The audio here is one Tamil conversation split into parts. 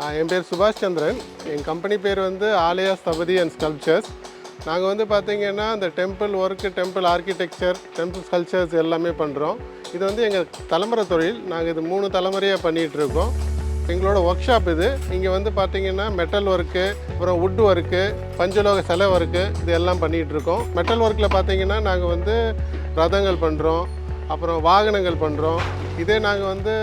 என் பேர் சுபாஷ் சந்திரன். என் கம்பெனி பேர் வந்து ஆலயா ஸ்தபதி அண்ட் ஸ்கல்ப்சர்ஸ். நாங்கள் வந்து பார்த்திங்கன்னா இந்த temple work, temple architecture, temple sculptures எல்லாமே பண்ணுறோம். இது வந்து எங்கள் தலைமுறை தொழில். நாங்கள் இது 3 தலைமுறையாக பண்ணிகிட்ருக்கோம். எங்களோட ஒர்க் ஷாப் இது. இங்கே வந்து பார்த்திங்கன்னா மெட்டல் ஒர்க்கு, அப்புறம் வுட் ஒர்க்கு, பஞ்சலோக சிலை ஒர்க்கு இது எல்லாம் பண்ணிகிட்ருக்கோம். மெட்டல் ஒர்க்கில் பார்த்திங்கன்னா நாங்கள் வந்து ரதங்கள் பண்ணுறோம், அப்புறம் வாகனங்கள் பண்ணுறோம். இதே நாங்கள் வந்து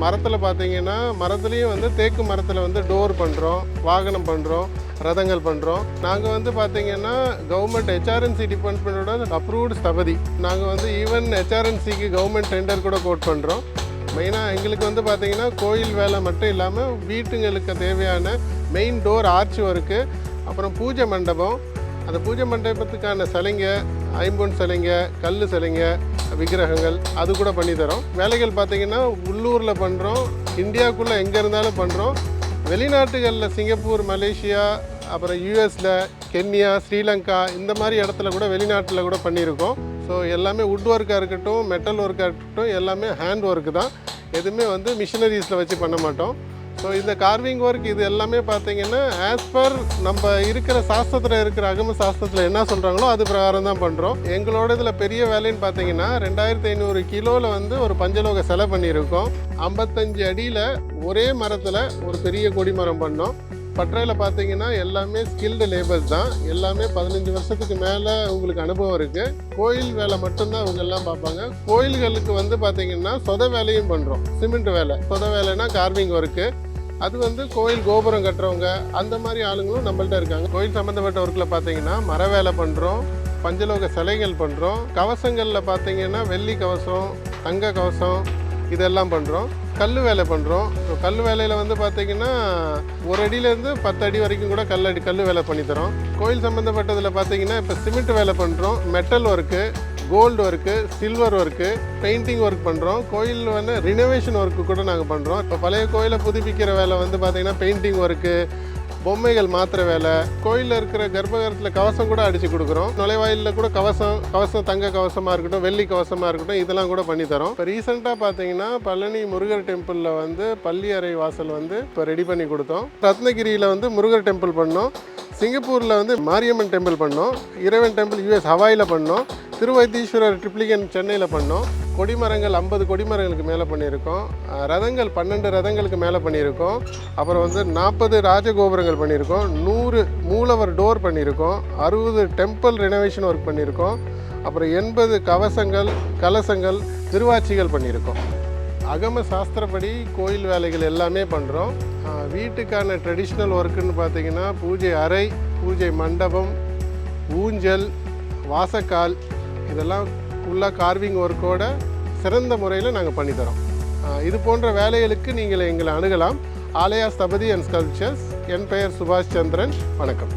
மரத்தில் பார்த்திங்கன்னா மரத்துலேயும் வந்து தேக்கு மரத்தில் வந்து டோர் பண்ணுறோம், வாகனம் பண்ணுறோம், ரதங்கள் பண்ணுறோம். நாங்கள் வந்து பார்த்திங்கன்னா கவர்மெண்ட் ஹெச்ஆர்என்சி டிபார்ட்மெண்ட்டோட அப்ரூவ்டு ஸ்தபதி. நாங்கள் வந்து ஈவன் ஹெச்ஆர்என்சிக்கு கவர்மெண்ட் டெண்டர் கூட கோட் பண்ணுறோம். மெயினாக எங்களுக்கு வந்து பார்த்திங்கன்னா கோயில் வேலை மட்டும் இல்லாமல் வீட்டுங்களுக்கு தேவையான மெயின் டோர் ஆர்ச் ஒர்க்கு, அப்புறம் பூஜை மண்டபம், அந்த பூஜை மண்டபத்துக்கான சிலைங்க, ஐம்பொன் சிலைங்க, கல் சிலைங்க, விக்கிரகங்கள் அது கூட பண்ணித்தரோம். வேலைகள் பார்த்திங்கன்னா உள்ளூரில் பண்ணுறோம், இந்தியாவுக்குள்ளே எங்கே இருந்தாலும் பண்ணுறோம். வெளிநாட்டுகளில் சிங்கப்பூர், மலேசியா, அப்புறம் யூஎஸில், கென்யா, ஸ்ரீலங்கா இந்த மாதிரி இடத்துல கூட வெளிநாட்டில் கூட பண்ணியிருக்கோம். ஸோ எல்லாமே வுட் ஒர்க்காக இருக்கட்டும், மெட்டல் ஒர்க்காக இருக்கட்டும், எல்லாமே ஹேண்ட் ஒர்க்கு தான். எதுவுமே வந்து மிஷினரிஸில் வச்சு பண்ண மாட்டோம். ஸோ இந்த கார்விங் ஒர்க் இது எல்லாமே பார்த்திங்கன்னா ஆஸ் பர் நம்ம இருக்கிற சாஸ்திரத்தில் இருக்கிற அகம சாஸ்திரத்தில் என்ன சொல்கிறாங்களோ அது பிரகாரம் தான் பண்ணுறோம். எங்களோட இதில் பெரிய வேலைன்னு பார்த்தீங்கன்னா 2500 கிலோவில் வந்து ஒரு பஞ்சலோக சிலை பண்ணியிருக்கோம். 55 அடியில் ஒரே மரத்தில் ஒரு பெரிய கொடிமரம் பண்ணோம். பட்டறையில் பார்த்தீங்கன்னா எல்லாமே ஸ்கில்டு லேபர்ஸ் தான். எல்லாமே 15 வருஷத்துக்கு மேலே உங்களுக்கு அனுபவம் இருக்குது. கோயில் வேலை மட்டும்தான் அவங்க எல்லாம் பார்ப்பாங்க. கோயில்களுக்கு வந்து பார்த்திங்கன்னா சொத வேலையும் பண்ணுறோம். சிமெண்ட் வேலை, சொத வேலைனா கார்விங் ஒர்க்கு. அது வந்து கோயில் கோபுரம் கட்டுறவங்க அந்த மாதிரி ஆளுங்களும் நம்மள்ட்ட இருக்காங்க. கோயில் சம்மந்தப்பட்ட ஒர்க்கில் பார்த்தீங்கன்னா மர வேலை பண்ணுறோம், பஞ்சலோக சிலைகள் பண்ணுறோம். கவசங்களில் பார்த்தீங்கன்னா வெள்ளி கவசம், தங்க கவசம் இதெல்லாம் பண்ணுறோம். கல் வேலை பண்ணுறோம். கல் வேலையில் வந்து பார்த்திங்கன்னா 1 அடியிலேருந்து 10 அடி வரைக்கும் கூட கல் வேலை பண்ணித்தரோம். கோயில் சம்மந்தப்பட்டதில் பார்த்திங்கன்னா இப்போ சிமெண்ட் வேலை பண்ணுறோம், metal work, gold work, silver work, painting work பண்ணுறோம். கோயில் வந்து ரினோவேஷன் ஒர்க்கு கூட நாங்கள் பண்ணுறோம். இப்போ பழைய கோயிலை புதுப்பிக்கிற வேலை வந்து பார்த்திங்கன்னா பெயிண்டிங் ஒர்க்கு, பொம்மைகள் மாத்திர வேலை, கோயிலில் இருக்கிற கர்ப்பகிரகத்தில் கவசம் கூட அடித்து கொடுக்குறோம். நுழைவாயிலில் கூட கவசம் தங்க கவசமாக இருக்கட்டும், வெள்ளி கவசமாக இருக்கட்டும், இதெல்லாம் கூட பண்ணித்தரோம். இப்போ ரீசெண்டாக பார்த்தீங்கன்னா பழனி முருகர் டெம்பிளில் வந்து பள்ளி அறை வாசல் வந்து இப்போ ரெடி பண்ணி கொடுத்தோம். ரத்னகிரியில் வந்து முருகர் டெம்பிள் பண்ணோம். சிங்கப்பூரில் வந்து மாரியம்மன் டெம்பிள் பண்ணோம். இறைவன் டெம்பிள் யூஎஸ் ஹவாயில் பண்ணோம். திருவைத்தீஸ்வரர் ட்ரிப்ளிகன் சென்னையில் பண்ணோம். கொடிமரங்கள் 50 கொடிமரங்களுக்கு மேலே பண்ணியிருக்கோம். ரதங்கள் 12 ரதங்களுக்கு மேலே பண்ணியிருக்கோம். அப்புறம் வந்து 40 ராஜகோபுரங்கள் பண்ணியிருக்கோம். 100 மூலவர் டோர் பண்ணியிருக்கோம். 60 டெம்பிள் ரெனோவேஷன் ஒர்க் பண்ணியிருக்கோம். அப்புறம் 80 கவசங்கள், கலசங்கள், திருவாச்சிகள் பண்ணியிருக்கோம். அகம சாஸ்திரப்படி கோயில் வேலைகள் எல்லாமே பண்ணுறோம். வீட்டுக்கான ட்ரெடிஷ்னல் ஒர்க்குன்னு பார்த்திங்கன்னா பூஜை அறை, பூஜை மண்டபம், ஊஞ்சல், வாசக்கால் இதெல்லாம் ஃபுல்லாக கார்விங் ஒர்க்கோட சிறந்த முறையில் நாங்கள் பண்ணித்தரோம். இது போன்ற வேலைகளுக்கு நீங்கள் எங்களை அணுகலாம். ஆலயா ஸ்தபதி அண்ட் ஸ்கல்ப்சர்ஸ். என் பெயர் சுபாஷ் சந்திரன். வணக்கம்.